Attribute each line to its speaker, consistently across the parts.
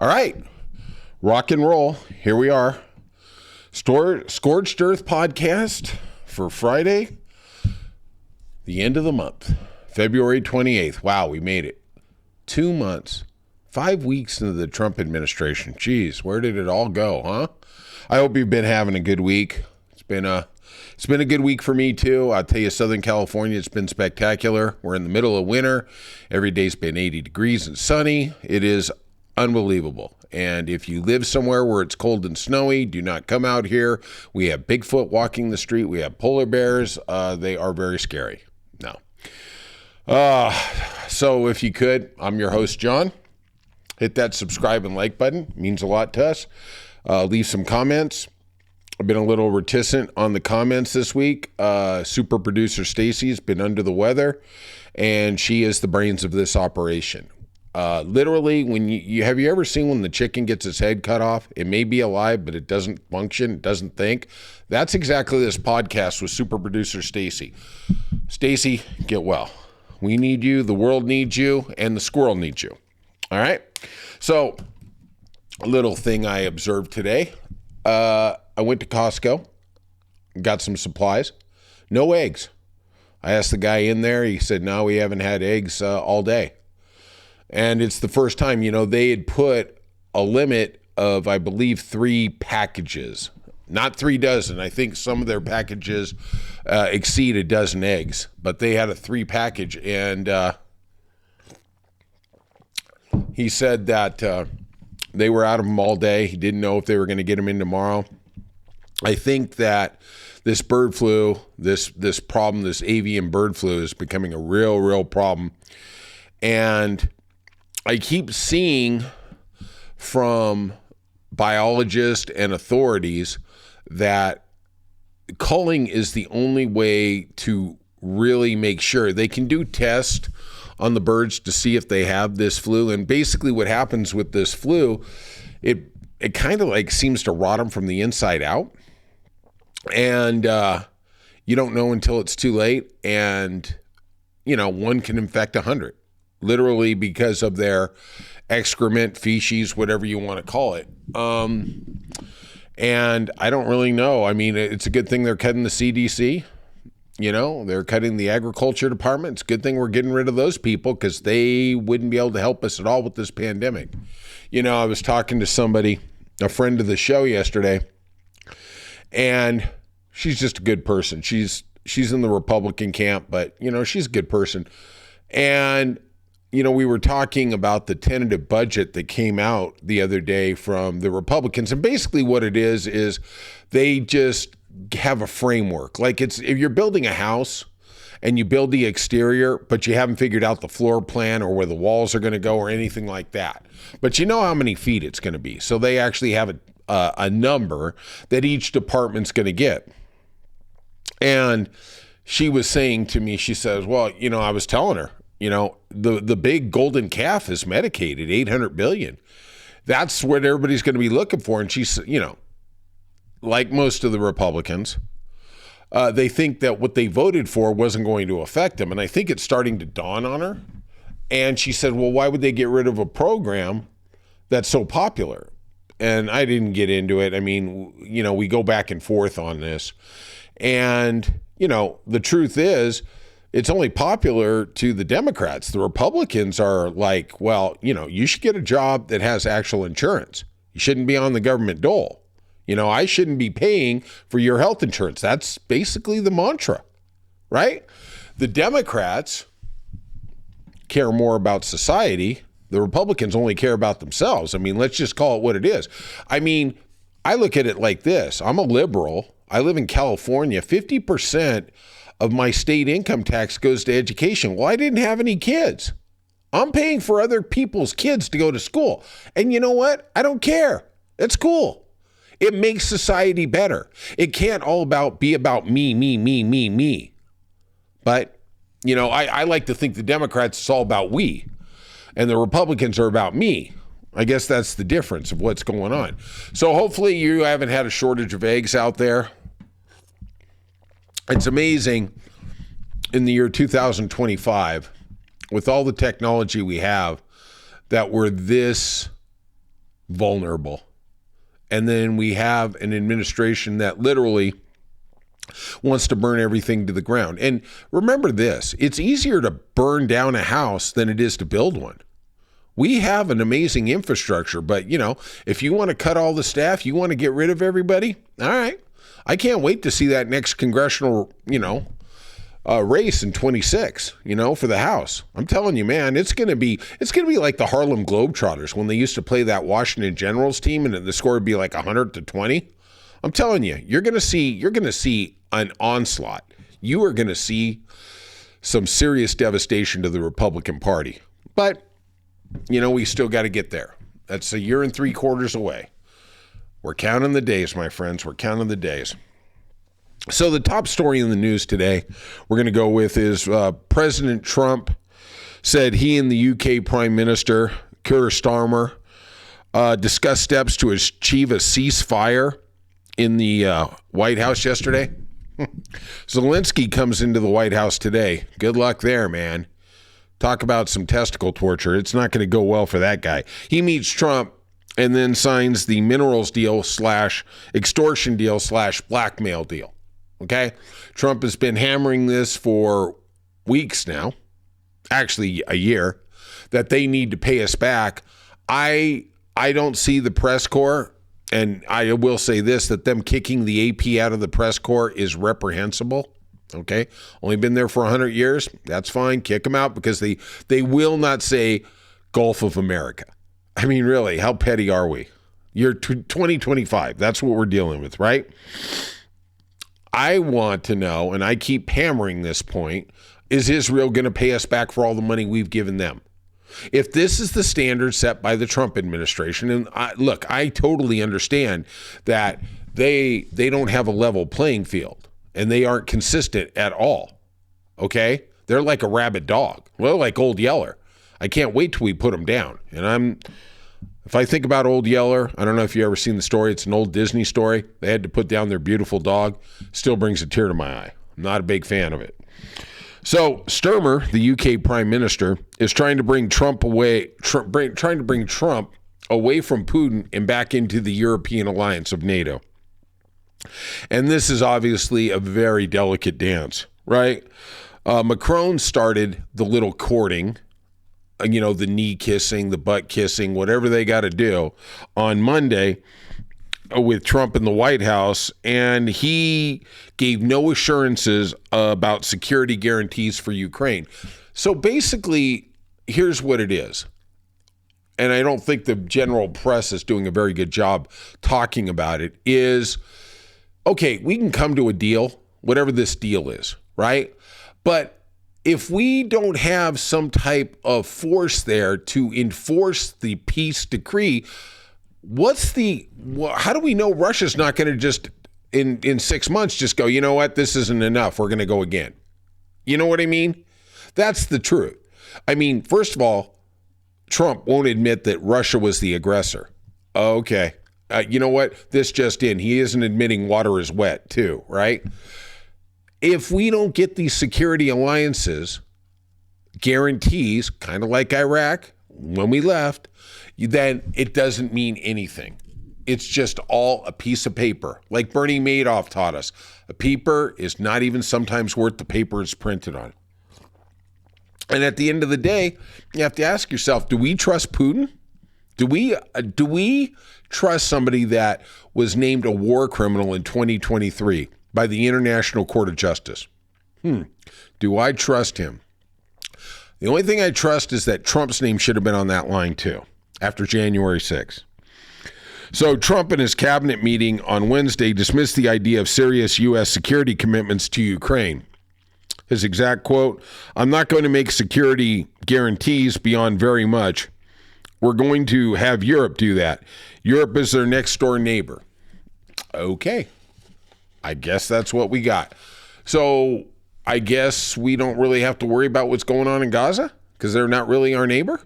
Speaker 1: All right, rock and roll. Here we are. Scorched Earth podcast for Friday, the end of the month, February 28th. Wow, we made it. 2 months, 5 weeks into the Trump administration. Geez, where did it all go, huh? I hope you've been having a good week. It's been a good week for me too. I'll tell you, Southern California, it's been spectacular. We're in the middle of winter. Every day's been 80 degrees and sunny. It is unbelievable. And if you live somewhere where it's cold and snowy, do not come out here. We have Bigfoot walking the street. We have polar bears. They are very scary. No. So if you could, I'm your host, John. Hit that subscribe and like button. It means a lot to us. Leave some comments. I've been a little reticent on the comments this week. Super producer Stacy's been under the weather, and she is the brains of this operation. Literally, when have you ever seen when the chicken gets its head cut off? It may be alive, but it doesn't function, it doesn't think. That's exactly this podcast with super producer Stacy. Stacy, get well. We need you, the world needs you, and the squirrel needs you. All right? So, a little thing I observed today. I went to Costco, got some supplies, no eggs. I asked the guy in there, he said, no, we haven't had eggs all day. And it's the first time, they had put a limit of, I believe, 3 packages, not 3 dozen. I think some of their packages exceed a dozen eggs, but they had a 3 package. And he said that they were out of them all day. He didn't know if they were going to get them in tomorrow. I think that this bird flu, this problem, this avian bird flu is becoming a real problem. And I keep seeing from biologists and authorities that culling is the only way to really make sure. They can do tests on the birds to see if they have this flu. And basically what happens with this flu, it kind of like seems to rot them from the inside out. And you don't know until it's too late. And, one can infect 100. Literally because of their excrement, feces, whatever you want to call it. And I don't really know. I mean, it's a good thing they're cutting the CDC. They're cutting the agriculture department. It's a good thing we're getting rid of those people because they wouldn't be able to help us at all with this pandemic. I was talking to somebody, a friend of the show yesterday, and she's just a good person. She's in the Republican camp, but, she's a good person. And, we were talking about the tentative budget that came out the other day from the Republicans. And basically what it is they just have a framework. Like if you're building a house and you build the exterior, but you haven't figured out the floor plan or where the walls are going to go or anything like that. But you know how many feet it's going to be. So they actually have a number that each department's going to get. And she was saying to me, she says, well, I was telling her, the big golden calf is Medicaid at $800 billion. That's what everybody's going to be looking for. And she's, like most of the Republicans, they think that what they voted for wasn't going to affect them. And I think it's starting to dawn on her. And she said, well, why would they get rid of a program that's so popular? And I didn't get into it. I mean, we go back and forth on this. And, the truth is, it's only popular to the Democrats. The Republicans are like, well, you should get a job that has actual insurance. You shouldn't be on the government dole. I shouldn't be paying for your health insurance. That's basically the mantra, right? The Democrats care more about society. The Republicans only care about themselves. I mean, let's just call it what it is. I mean, I look at it like this. I'm a liberal. I live in California. 50% of my state income tax goes to education. Well, I didn't have any kids. I'm paying for other people's kids to go to school. And you know what? I don't care. It's cool. It makes society better. It can't all be about me. But, I like to think the Democrats, it's all about we. And the Republicans are about me. I guess that's the difference of what's going on. So hopefully you haven't had a shortage of eggs out there. It's amazing in the year 2025, with all the technology we have, that we're this vulnerable. And then we have an administration that literally wants to burn everything to the ground. And remember this, it's easier to burn down a house than it is to build one. We have an amazing infrastructure, but if you want to cut all the staff, you want to get rid of everybody, all right. I can't wait to see that next congressional, race in 26, for the House. I'm telling you, man, it's going to be like the Harlem Globetrotters when they used to play that Washington Generals team and the score would be like 100-20. I'm telling you, you're going to see an onslaught. You are going to see some serious devastation to the Republican Party. But, we still got to get there. That's 1 3/4 years away. We're counting the days, my friends. We're counting the days. So the top story in the news today we're going to go with is President Trump said he and the UK Prime Minister, Keir Starmer, discussed steps to achieve a ceasefire in the White House yesterday. Zelensky comes into the White House today. Good luck there, man. Talk about some testicle torture. It's not going to go well for that guy. He meets Trump and then signs the minerals deal / extortion deal / blackmail deal. Okay? Trump has been hammering this for weeks now, actually a year, that they need to pay us back. I don't see the press corps, and I will say this, that them kicking the AP out of the press corps is reprehensible. Okay? Only been there for 100 years. That's fine. Kick them out because they will not say Gulf of America. I mean, really, how petty are we? You're 2025. That's what we're dealing with, right? I want to know, and I keep hammering this point, is Israel going to pay us back for all the money we've given them? If this is the standard set by the Trump administration, and I totally understand that they don't have a level playing field and they aren't consistent at all, okay? They're like a rabid dog. Well, like Old Yeller. I can't wait till we put them down. And if I think about Old Yeller, I don't know if you ever seen the story. It's an old Disney story. They had to put down their beautiful dog. Still brings a tear to my eye. I'm not a big fan of it. So Starmer, the UK Prime Minister, is trying to bring Trump away, from Putin and back into the European alliance of NATO. And this is obviously a very delicate dance, right? Macron started the little courting, the knee kissing, the butt kissing, whatever they got to do on Monday with Trump in the White House, and he gave no assurances about security guarantees for Ukraine. So basically, here's what it is. And I don't think the general press is doing a very good job talking about it, is, okay, we can come to a deal, whatever this deal is, right? But if we don't have some type of force there to enforce the peace decree, how do we know Russia's not going to just in 6 months just go, you know what, this isn't enough, we're going to go again? You know what I mean? That's the truth. I mean, first of all, Trump won't admit that Russia was the aggressor. Okay. You know what? This just in. He isn't admitting water is wet too, right? If we don't get these security alliances, guarantees, kind of like Iraq when we left, then it doesn't mean anything. It's just all a piece of paper. Like Bernie Madoff taught us, a paper is not even sometimes worth the paper it's printed on. And at the end of the day, you have to ask yourself, do we trust Putin? Do we trust somebody that was named a war criminal in 2023 by the International Court of Justice? Do I trust him? The only thing I trust is that Trump's name should have been on that line too, after January 6th. So Trump in his cabinet meeting on Wednesday dismissed the idea of serious U.S. security commitments to Ukraine. His exact quote, "I'm not going to make security guarantees beyond very much. We're going to have Europe do that. Europe is their next door neighbor." Okay. I guess that's what we got. So I guess we don't really have to worry about what's going on in Gaza because they're not really our neighbor?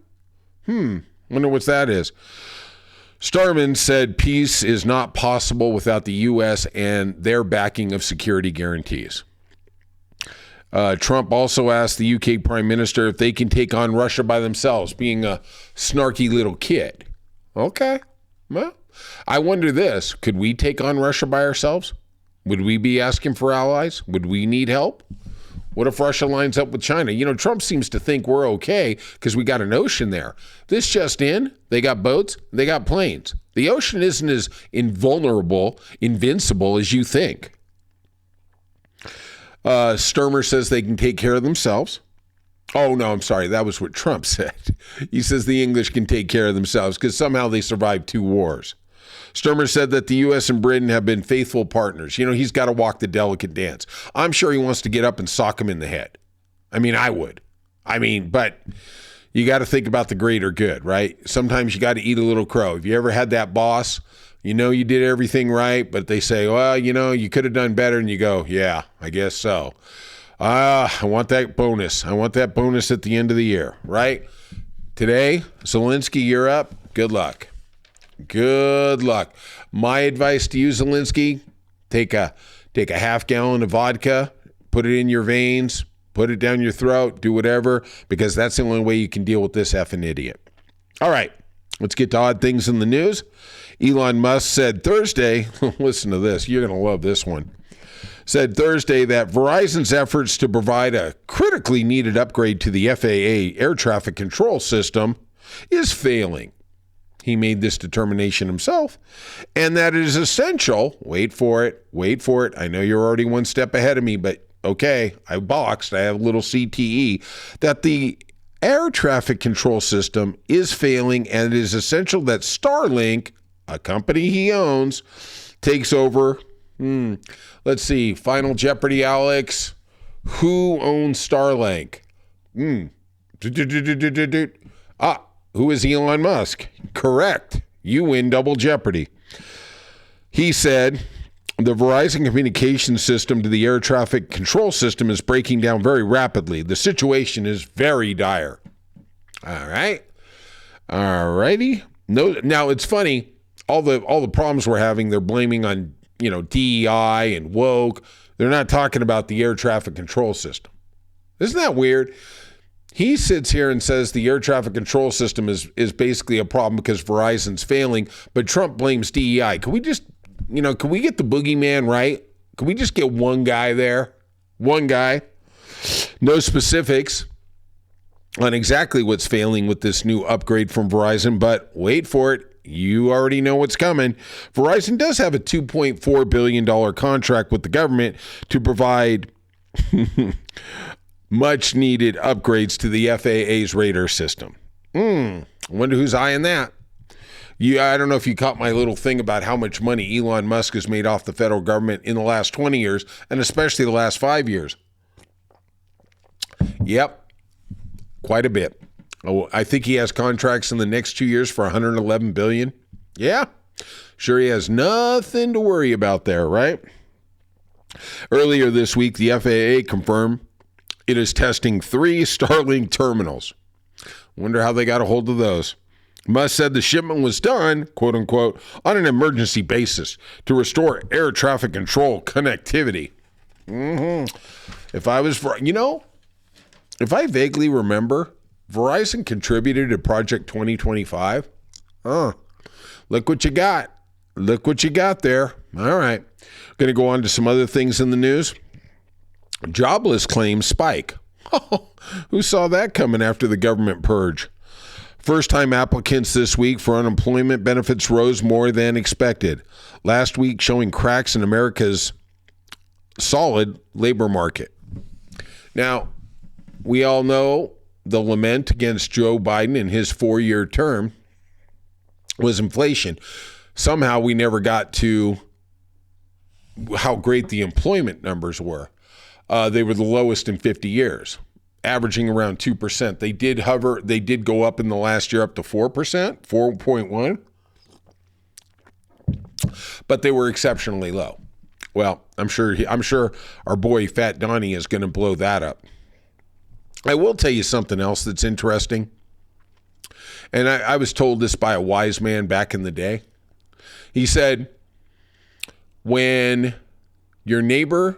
Speaker 1: Wonder what that is. Starman said peace is not possible without the U.S. and their backing of security guarantees. Trump also asked the UK Prime Minister if they can take on Russia by themselves, being a snarky little kid. Okay. Well, I wonder this. Could we take on Russia by ourselves? Would we be asking for allies? Would we need help? What if Russia lines up with China? You know, Trump seems to think we're okay because we got an ocean there. This just in, they got boats, they got planes. The ocean isn't as invincible as you think. Sturmer says they can take care of themselves. Oh, no, I'm sorry. That was what Trump said. He says the English can take care of themselves because somehow they survived 2 wars. Sturmer said that the U.S. and Britain have been faithful partners. You know, he's got to walk the delicate dance. I'm sure he wants to get up and sock him in the head. I mean, I would. But you got to think about the greater good, right? Sometimes you got to eat a little crow. Have you ever had that boss? You know you did everything right, but they say, well, you know, you could have done better. And you go, yeah, I guess so. I want that bonus. I want that bonus at the end of the year, right? Today, Zelensky, you're up. Good luck. Good luck. My advice to you, Zelensky, take a half gallon of vodka, put it in your veins, put it down your throat, do whatever, because that's the only way you can deal with this effing idiot. All right, let's get to odd things in the news. Elon Musk said Thursday, listen to this, you're going to love this one, said Thursday that Verizon's efforts to provide a critically needed upgrade to the FAA air traffic control system is failing. He made this determination himself, and that it is essential, wait for it, I know you're already one step ahead of me, but okay, I boxed, I have a little CTE, that the air traffic control system is failing, and it is essential that Starlink, a company he owns, takes over. Let's see, Final Jeopardy, Alex. Who owns Starlink? Who is Elon Musk? Correct. You win double jeopardy. He said the Verizon communication system to the air traffic control system is breaking down very rapidly. The situation is very dire. All right. All righty. No, now it's funny. All the problems we're having, they're blaming on, DEI and woke. They're not talking about the air traffic control system. Isn't that weird? He sits here and says the air traffic control system is basically a problem because Verizon's failing, but Trump blames DEI. Can we just, can we get the boogeyman right? Can we just get one guy there? One guy? No specifics on exactly what's failing with this new upgrade from Verizon, but wait for it. You already know what's coming. Verizon does have a $2.4 billion contract with the government to provide much needed upgrades to the FAA's radar system. I wonder who's eyeing that. I don't know if you caught my little thing about how much money Elon Musk has made off the federal government in the last 20 years, and especially the last 5 years. Yep, quite a bit. Oh, I think he has contracts in the next 2 years for $111 billion. Yeah, sure he has nothing to worry about there, right? Earlier this week, the FAA confirmed it is testing 3 Starlink terminals. Wonder how they got a hold of those. Musk said the shipment was done, quote unquote, on an emergency basis to restore air traffic control connectivity. If I vaguely remember, Verizon contributed to Project 2025. Look what you got. Look what you got there. All right. Going to go on to some other things in the news. Jobless claims spike. Who saw that coming after the government purge? First-time applicants this week for unemployment benefits rose more than expected. Last week showing cracks in America's solid labor market. Now, we all know the lament against Joe Biden in his 4-year term was inflation. Somehow we never got to how great the employment numbers were. They were the lowest in 50 years, averaging around 2%. They did go up in the last year up to 4%, 4.1, but they were exceptionally low. Well, I'm sure our boy Fat Donnie is going to blow that up. I will tell you something else that's interesting. And I was told this by a wise man back in the day. He said, when your neighbor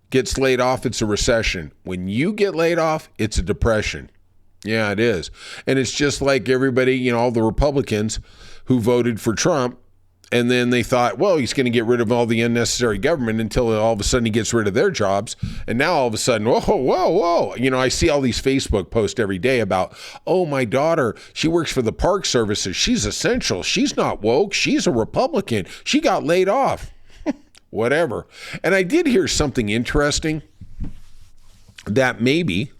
Speaker 1: gets laid off, it's a recession. When you get laid off, it's a depression. Yeah, it is. And it's just like everybody, all the Republicans who voted for Trump, and then they thought, well, he's going to get rid of all the unnecessary government until all of a sudden he gets rid of their jobs. And now all of a sudden, whoa. I see all these Facebook posts every day about, oh, my daughter, she works for the Park Services. She's essential. She's not woke. She's a Republican. She got laid off. Whatever. And I did hear something interesting that maybe,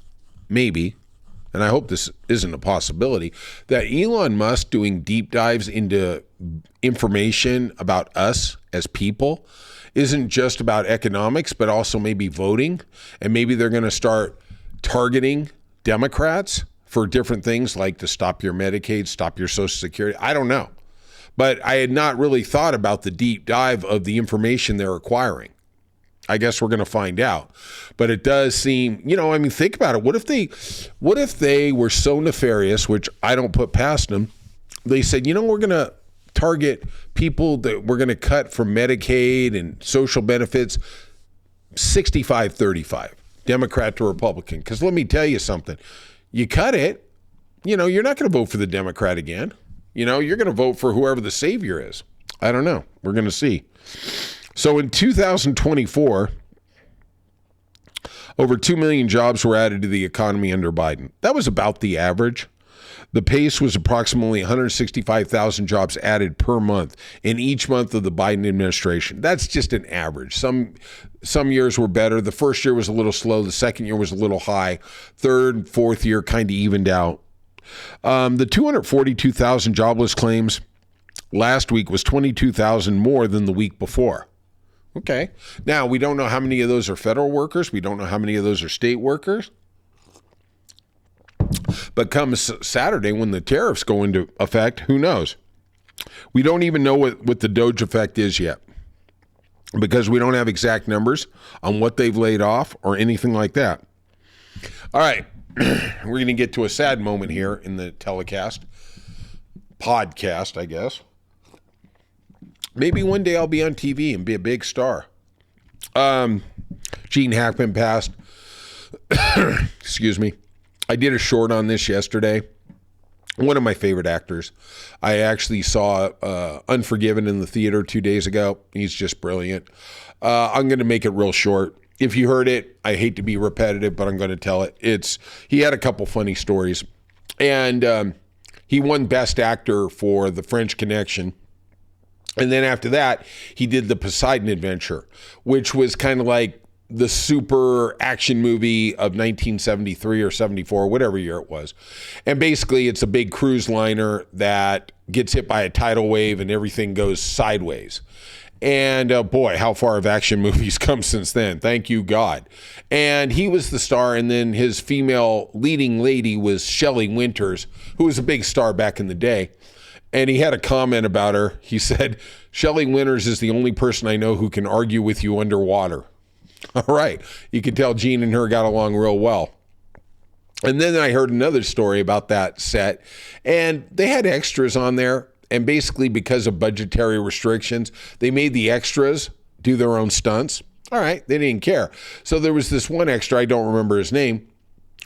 Speaker 1: and I hope this isn't a possibility, that Elon Musk doing deep dives into information about us as people isn't just about economics, but also maybe voting. And maybe they're going to start targeting Democrats for different things like to stop your Medicaid, stop your Social Security. I don't know. But I had not really thought about the deep dive of the information they're acquiring. I guess we're going to find out. But it does seem, think about it. What if they were so nefarious, which I don't put past them, they said, we're going to target people that we're going to cut from Medicaid and social benefits 65-35, Democrat to Republican. Because let me tell you something. You cut it, you're not going to vote for the Democrat again. You're going to vote for whoever the savior is. I don't know. We're going to see. So in 2024, over 2 million jobs were added to the economy under Biden. That was about the average. The pace was approximately 165,000 jobs added per month in each month of the Biden administration. That's just an average. Some years were better. The first year was a little slow. The second year was a little high. Third, fourth year kind of evened out. The 242,000 jobless claims last week was 22,000 more than the week before. Okay. Now, we don't know how many of those are federal workers. We don't know how many of those are state workers. But come Saturday, when the tariffs go into effect, who knows? We don't even know what the Doge effect is yet because we don't have exact numbers on what they've laid off or anything like that. All right. We're going to get to a sad moment here in the podcast, I guess. Maybe one day I'll be on TV and be a big star. Gene Hackman passed. Excuse me. I did a short on this yesterday. One of my favorite actors. I actually saw Unforgiven in the theater 2 days ago. He's just brilliant. I'm going to make it real short. If you heard it, I hate to be repetitive, but I'm going to tell it. He had a couple funny stories. And he won Best Actor for The French Connection. And then after that, he did The Poseidon Adventure, which was kind of like the super action movie of 1973 or 74, whatever year it was. And basically, it's a big cruise liner that gets hit by a tidal wave and everything goes sideways. And boy, how far have action movies come since then? Thank you, God. And he was the star, and then his female leading lady was Shelley Winters, who was a big star back in the day. And he had a comment about her. He said, Shelley Winters is the only person I know who can argue with you underwater. All right. You can tell Gene and her got along real well. And then I heard another story about that set, and they had extras on there. And basically, because of budgetary restrictions, they made the extras do their own stunts. All right. They didn't care. So there was this one extra, I don't remember his name,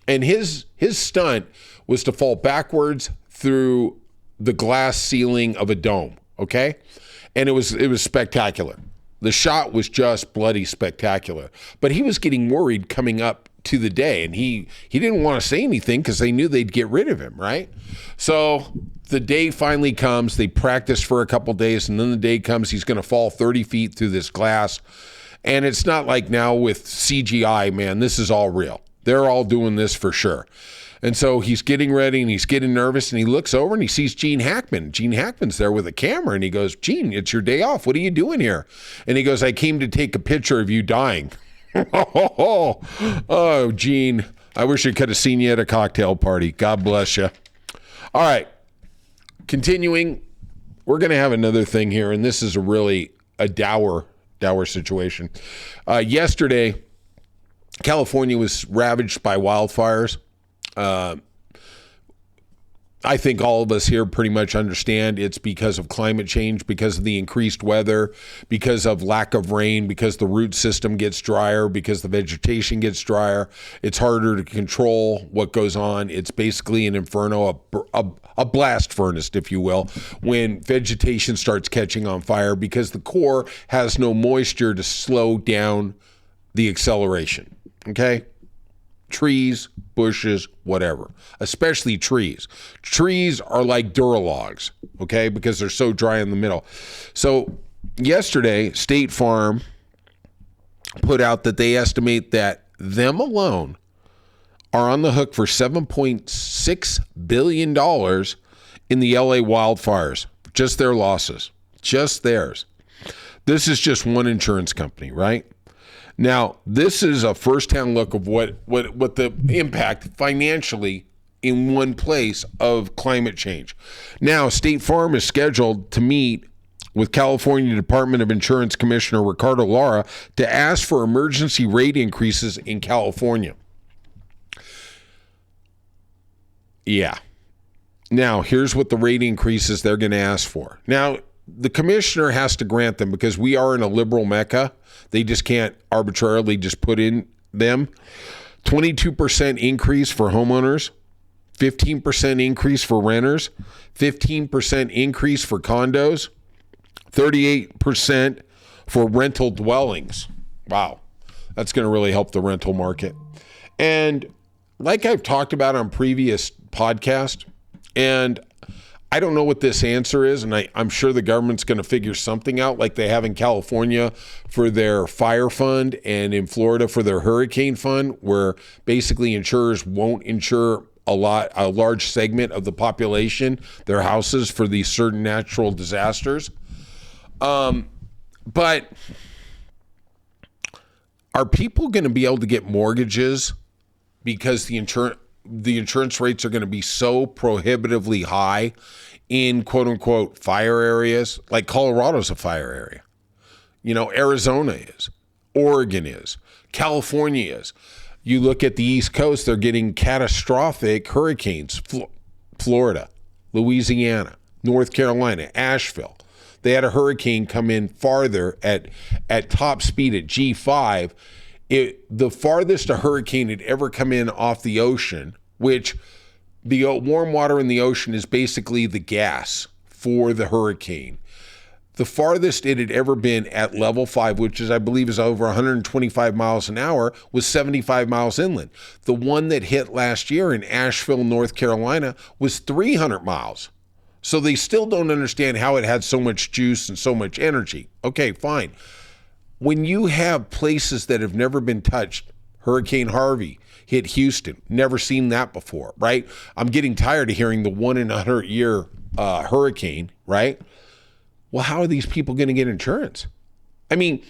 Speaker 1: and his stunt was to fall backwards through the glass ceiling of a dome. Okay. And it was spectacular. The shot was just bloody spectacular. But he was getting worried coming up to the day, and he didn't want to say anything because they knew they'd get rid of him, right? So the day finally comes. They practice for a couple days, and then the day comes. He's going to fall 30 feet through this glass. And it's not like now with CGI, man. This is all real. They're all doing this for sure. And so he's getting ready and he's getting nervous, and he looks over and he sees Gene Hackman. Gene Hackman's there with a camera, and he goes, Gene, it's your day off. What are you doing here? And he goes, I came to take a picture of you dying. Oh, Gene, I wish I could have seen you at a cocktail party. God bless you. All right. Continuing, we're going to have another thing here, and this is a dour situation. Yesterday, California was ravaged by wildfires. I I think all of us here pretty much understand it's because of climate change, because of the increased weather, because of lack of rain, because the root system gets drier, because the vegetation gets drier. It's harder to control what goes on. It's basically an inferno, a blast furnace, if you will, when vegetation starts catching on fire because the core has no moisture to slow down the acceleration. Okay? Trees, bushes, whatever, especially trees. Trees are like Duralogs, okay, because they're so dry in the middle. So yesterday, State Farm put out that they estimate that them alone are on the hook for $7.6 billion in the LA wildfires, just their losses, just theirs. This is just one insurance company, right? Now, this is a first-hand look of what the impact financially in one place of climate change. Now, State Farm is scheduled to meet with California Department of Insurance Commissioner Ricardo Lara to ask for emergency rate increases in California. Yeah. Now, here's what the rate increases they're going to ask for. Now, the commissioner has to grant them because we are in a liberal mecca. They just can't arbitrarily just put in them. 22% increase for homeowners, 15% increase for renters, 15% increase for condos, 38% for rental dwellings. Wow. That's going to really help the rental market. And like I've talked about on previous podcasts, and I don't know what this answer is, and I'm sure the government's going to figure something out like they have in California for their fire fund and in Florida for their hurricane fund, where basically insurers won't insure a large segment of the population, their houses, for these certain natural disasters. But are people going to be able to get mortgages because the insurance rates are going to be so prohibitively high in quote unquote fire areas? Like Colorado's a fire area. Arizona is, Oregon is, California is. You look at the East Coast, they're getting catastrophic hurricanes. Florida, Louisiana, North Carolina, Asheville. They had a hurricane come in farther at top speed at G5. The farthest a hurricane had ever come in off the ocean, which the warm water in the ocean is basically the gas for the hurricane. The farthest it had ever been at level 5, which I believe is over 125 miles an hour, was 75 miles inland. The one that hit last year in Asheville, North Carolina, was 300 miles. So they still don't understand how it had so much juice and so much energy. Okay, fine. When you have places that have never been touched, Hurricane Harvey hit Houston, never seen that before, right? I'm getting tired of hearing the 1 in 100 year hurricane, right? Well, how are these people going to get insurance? I mean,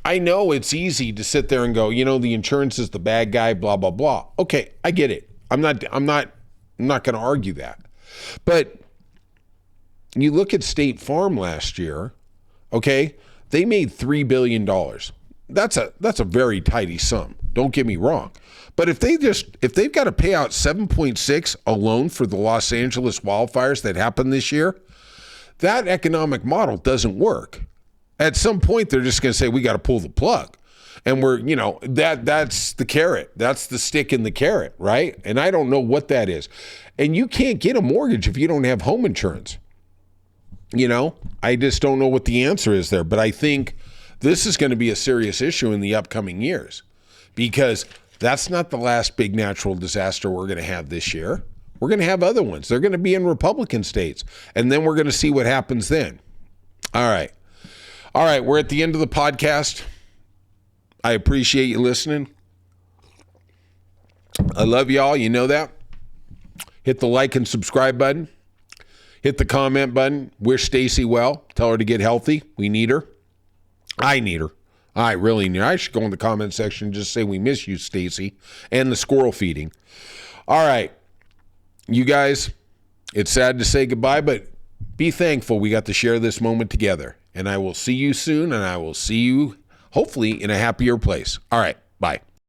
Speaker 1: I know it's easy to sit there and go, the insurance is the bad guy, blah, blah, blah. Okay, I get it. I'm not going to argue that. But you look at State Farm last year, okay? They made $3 billion. That's a very tidy sum. Don't get me wrong. But if they've got to pay out 7.6 alone for the Los Angeles wildfires that happened this year, that economic model doesn't work. At some point, they're just going to say, we got to pull the plug. And that's the carrot. That's the stick in the carrot, right? And I don't know what that is. And you can't get a mortgage if you don't have home insurance. I just don't know what the answer is there. But I think this is going to be a serious issue in the upcoming years because that's not the last big natural disaster we're going to have this year. We're going to have other ones. They're going to be in Republican states. And then we're going to see what happens then. All right. We're at the end of the podcast. I appreciate you listening. I love y'all. You know that. Hit the like and subscribe button. Hit the comment button. Wish Stacy well. Tell her to get healthy. We need her. I need her. I really need her. I should go in the comment section and just say we miss you, Stacy, and the squirrel feeding. All right. You guys, it's sad to say goodbye, but be thankful we got to share this moment together. And I will see you soon, and I will see you hopefully in a happier place. All right. Bye.